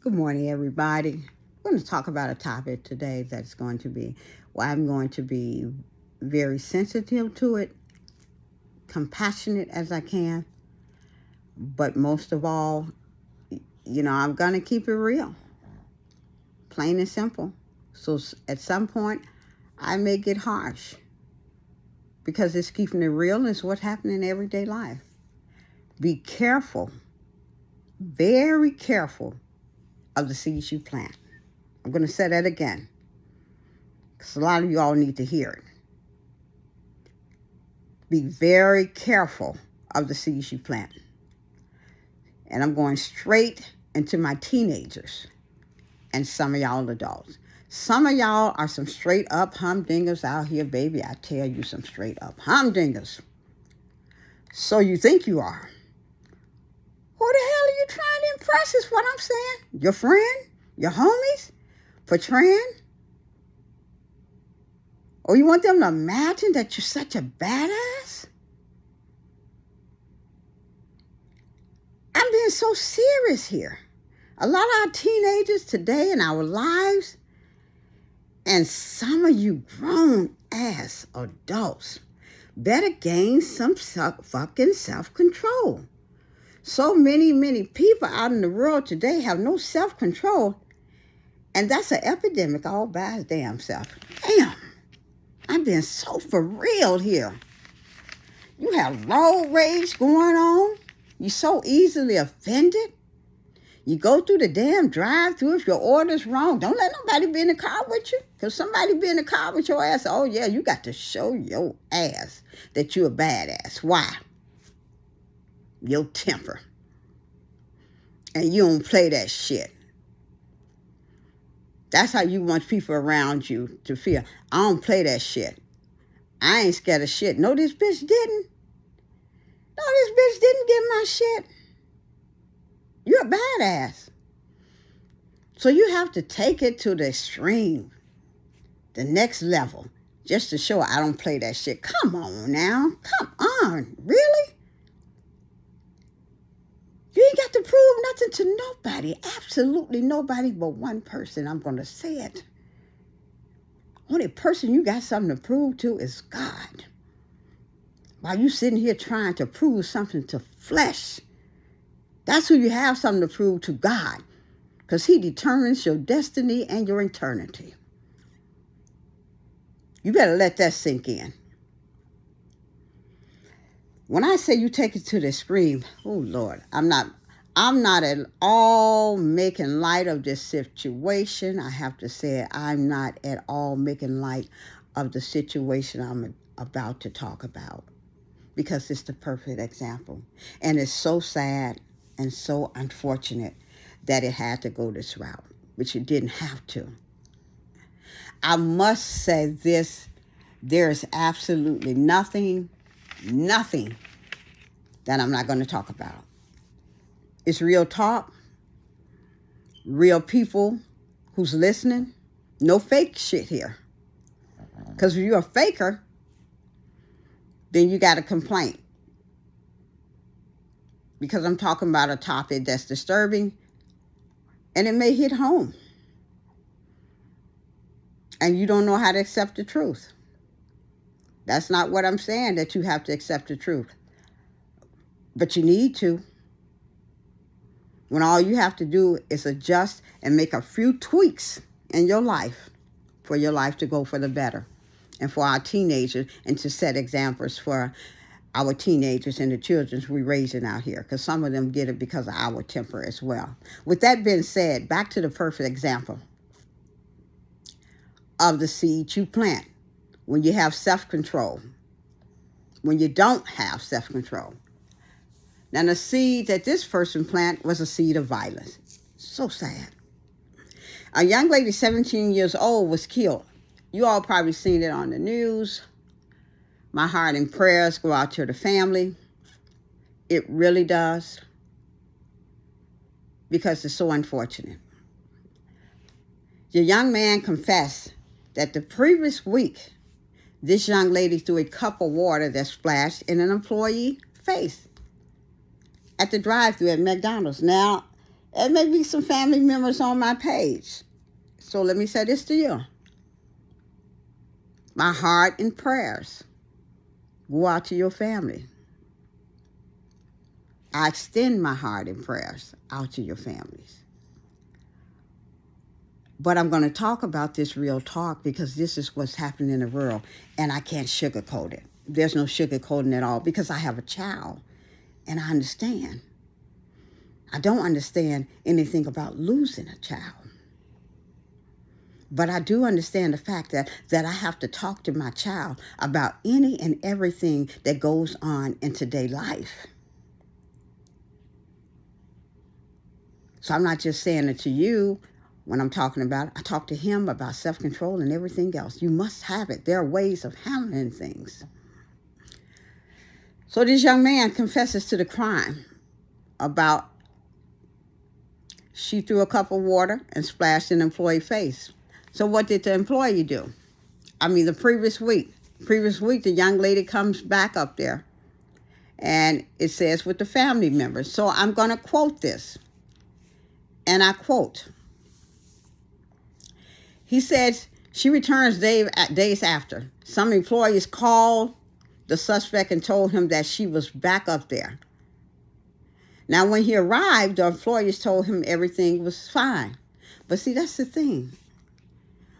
Good morning, everybody. I'm going to talk about a topic today that's going to be, well, I'm going to be very sensitive to it, compassionate as I can, but most of all, I'm going to keep it real, plain and simple. So at some point, I may get harsh because it's keeping it real and it's what's happening in everyday life. Be careful, very careful of the seeds you plant. I'm going to say that again because a lot of you all need to hear it. Be very careful of the seeds you plant. And I'm going straight into my teenagers and some of y'all adults. Some of y'all are some straight up humdingers out here, baby. I tell you, some straight up humdingers. So you think you are. Who the hell are you trying to impress is what I'm saying? Your friend? Your homies? Portraying? Or you want them to imagine that you're such a badass? I'm being so serious here. A lot of our teenagers today in our lives, and some of you grown ass adults, better gain some fucking self-control. So many people out in the world today have no self-control, and that's an epidemic all by its damn self. Damn, I'm being so for real here. You have road rage going on. You're so easily offended. You go through the damn drive-thru. If your order's wrong, don't let nobody be in the car with you. Because somebody be in the car with your ass, oh yeah, you got to show your ass that you're a badass. Why? Your temper. And you don't play that shit. That's how you want people around you to feel. I don't play that shit. I ain't scared of shit. No, this bitch didn't. No, this bitch didn't get my shit. You're a badass. So you have to take it to the extreme, the next level, just to show I don't play that shit. Come on now. Come on. Really? You ain't got to prove nothing to nobody. Absolutely nobody but one person. I'm going to say it. Only person you got something to prove to is God. While you sitting here trying to prove something to flesh, that's who you have something to prove to, God. Because he determines your destiny and your eternity. You better let that sink in. When I say you take it to the extreme, oh Lord, I'm not at all making light of this situation. I have to say it, I'm not at all making light of the situation I'm about to talk about. Because it's the perfect example. And it's so sad and so unfortunate that it had to go this route, which it didn't have to. I must say this, there is absolutely nothing that I'm not going to talk about. It's real talk, real people who's listening. No fake shit here. Because if you're a faker, then you got a complaint. Because I'm talking about a topic that's disturbing and it may hit home. And you don't know how to accept the truth. That's not what I'm saying, that you have to accept the truth. But you need to. When all you have to do is adjust and make a few tweaks in your life for your life to go for the better. And for our teenagers, and to set examples for our teenagers and the children we're raising out here. Because some of them get it because of our temper as well. With that being said, back to the perfect example of the seed you plant. When you have self-control. When you don't have self-control. Now, the seed that this person planted was a seed of violence. So sad. A young lady, 17 years old, was killed. You all probably seen it on the news. My heart and prayers go out to the family. It really does. Because it's so unfortunate. The young man confessed that the previous week, this young lady threw a cup of water that splashed in an employee's face at the drive-thru at McDonald's. Now, There may be some family members on my page. So let me say this to you. My heart and prayers go out to your family. I extend my heart and prayers out to your families. But I'm going to talk about this real talk because this is what's happening in the world, and I can't sugarcoat it. There's no sugarcoating at all because I have a child, and I understand. I don't understand anything about losing a child. But I do understand the fact that I have to talk to my child about any and everything that goes on in today's life. So I'm not just saying it to you when I'm talking about it. I talk to him about self-control and everything else. You must have it. There are ways of handling things. So this young man confesses to the crime about she threw a cup of water and splashed an employee's face. So what did the employee do? The previous week, the young lady comes back up there and it says with the family members. So I'm going to quote this. And I quote, he said, she returns days after. Some employees called the suspect and told him that she was back up there. Now, when he arrived, the employees told him everything was fine. But see, that's the thing.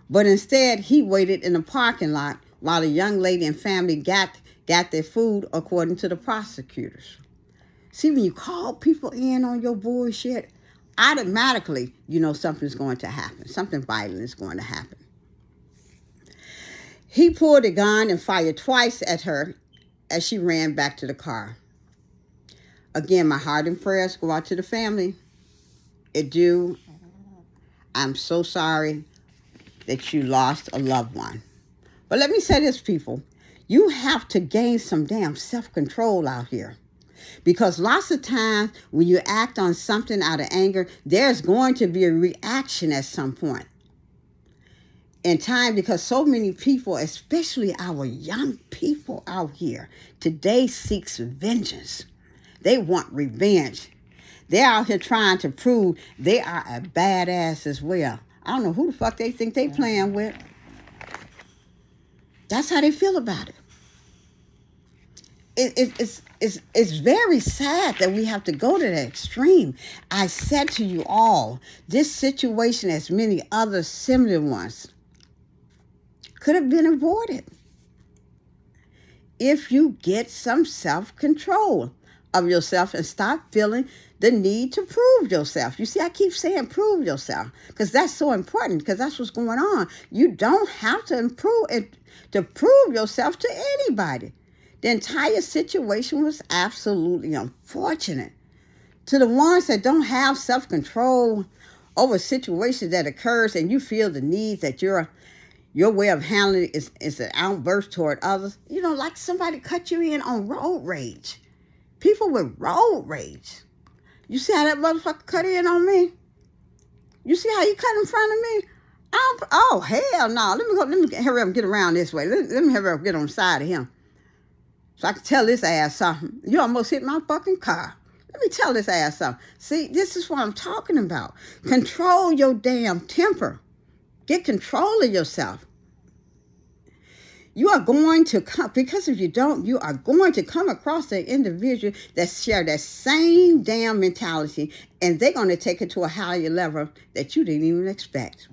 But instead, he waited in the parking lot while the young lady and family got their food, according to the prosecutors. See, when you call people in on your bullshit, automatically, you know something's going to happen. Something violent is going to happen. He pulled a gun and fired twice at her as she ran back to the car. Again, my heart and prayers go out to the family. It do. I'm so sorry that you lost a loved one. But let me say this, people. You have to gain some damn self-control out here. Because lots of times when you act on something out of anger, there's going to be a reaction at some point in time, because so many people, especially our young people out here today, seeks vengeance. They want revenge. They're out here trying to prove they are a badass as well. I don't know who the fuck they think they playing with. That's how they feel about it. It's very sad that we have to go to that extreme. I said to you all, this situation, as many other similar ones, could have been avoided if you get some self-control of yourself and stop feeling the need to prove yourself. You see, I keep saying prove yourself because that's so important, because that's what's going on. You don't have to prove yourself to anybody. The entire situation was absolutely unfortunate. To the ones that don't have self-control over situations that occurs and you feel the need that your way of handling it is an outburst toward others. Like somebody cut you in on road rage. People with road rage. You see how that motherfucker cut in on me? You see how he cut in front of me? Oh, hell no. Let me hurry up and get around this way. Let me hurry up and get on the side of him, so I can tell this ass something. You almost hit my fucking car. Let me tell this ass something. See, this is what I'm talking about. Control your damn temper. Get control of yourself. You are going to come, because if you don't, you are going to come across an individual that share that same damn mentality, and they're going to take it to a higher level that you didn't even expect.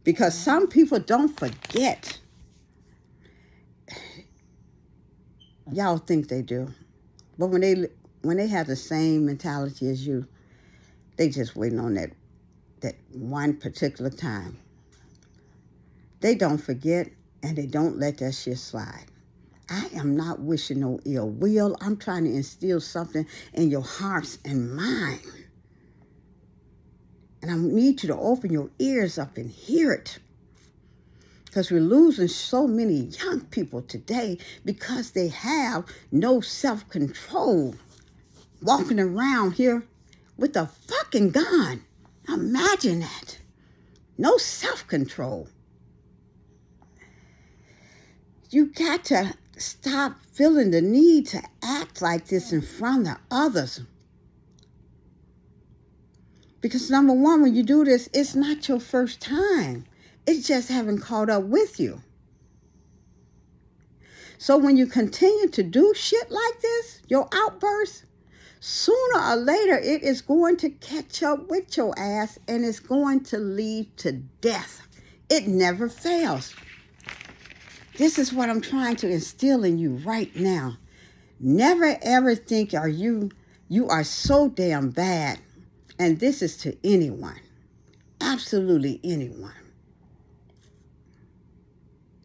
Because some people don't forget. Y'all think they do. But when they have the same mentality as you, they just waiting on that one particular time. They don't forget, and they don't let that shit slide. I am not wishing no ill will. I'm trying to instill something in your hearts and mind. And I need you to open your ears up and hear it. Because we're losing so many young people today because they have no self-control. Walking around here with a fucking gun. Imagine that. No self-control. You got to stop feeling the need to act like this in front of others. Because number one, when you do this, it's not your first time. It's just haven't caught up with you. So when you continue to do shit like this, your outbursts, sooner or later it is going to catch up with your ass and it's going to lead to death. It never fails. This is what I'm trying to instill in you right now. Never ever think you are so damn bad. And this is to anyone. Absolutely anyone.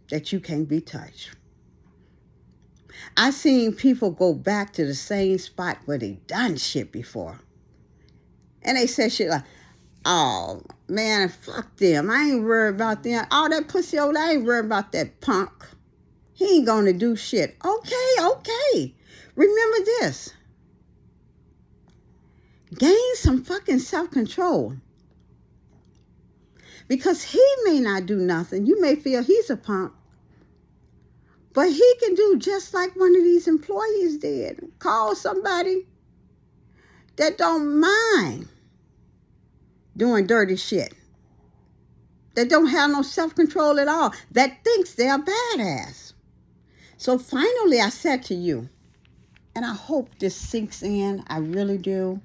That you can't be touched. I've seen people go back to the same spot where they done shit before. And they say shit like, oh, man, fuck them. I ain't worried about them. All that pussy old, I ain't worried about that punk. He ain't gonna do shit. Okay. Remember this. Gain some fucking self-control. Because he may not do nothing. You may feel he's a punk. But he can do just like one of these employees did. Call somebody that don't mind doing dirty shit. That don't have no self-control at all. That thinks they're a badass. So finally I said to you, and I hope this sinks in. I really do.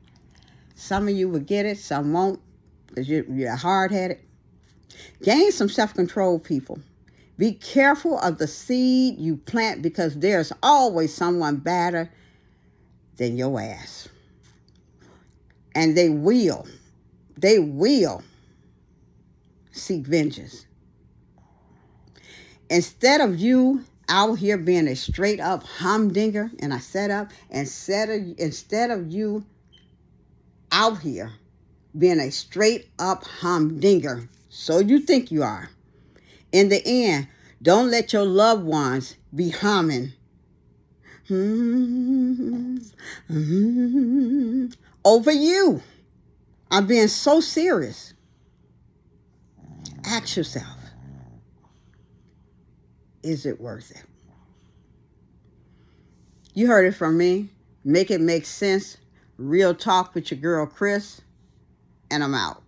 Some of you will get it, some won't, because you're hard-headed. Gain some self-control, people. Be careful of the seed you plant because there's always someone badder than your ass. And they will seek vengeance. Instead of you out here being a straight up humdinger, and I said up, instead of you out here being a straight up humdinger, so you think you are. In the end, don't let your loved ones be humming over you. I'm being so serious. Ask yourself, is it worth it? You heard it from me. Make it make sense. Real talk with your girl, Chris. And I'm out.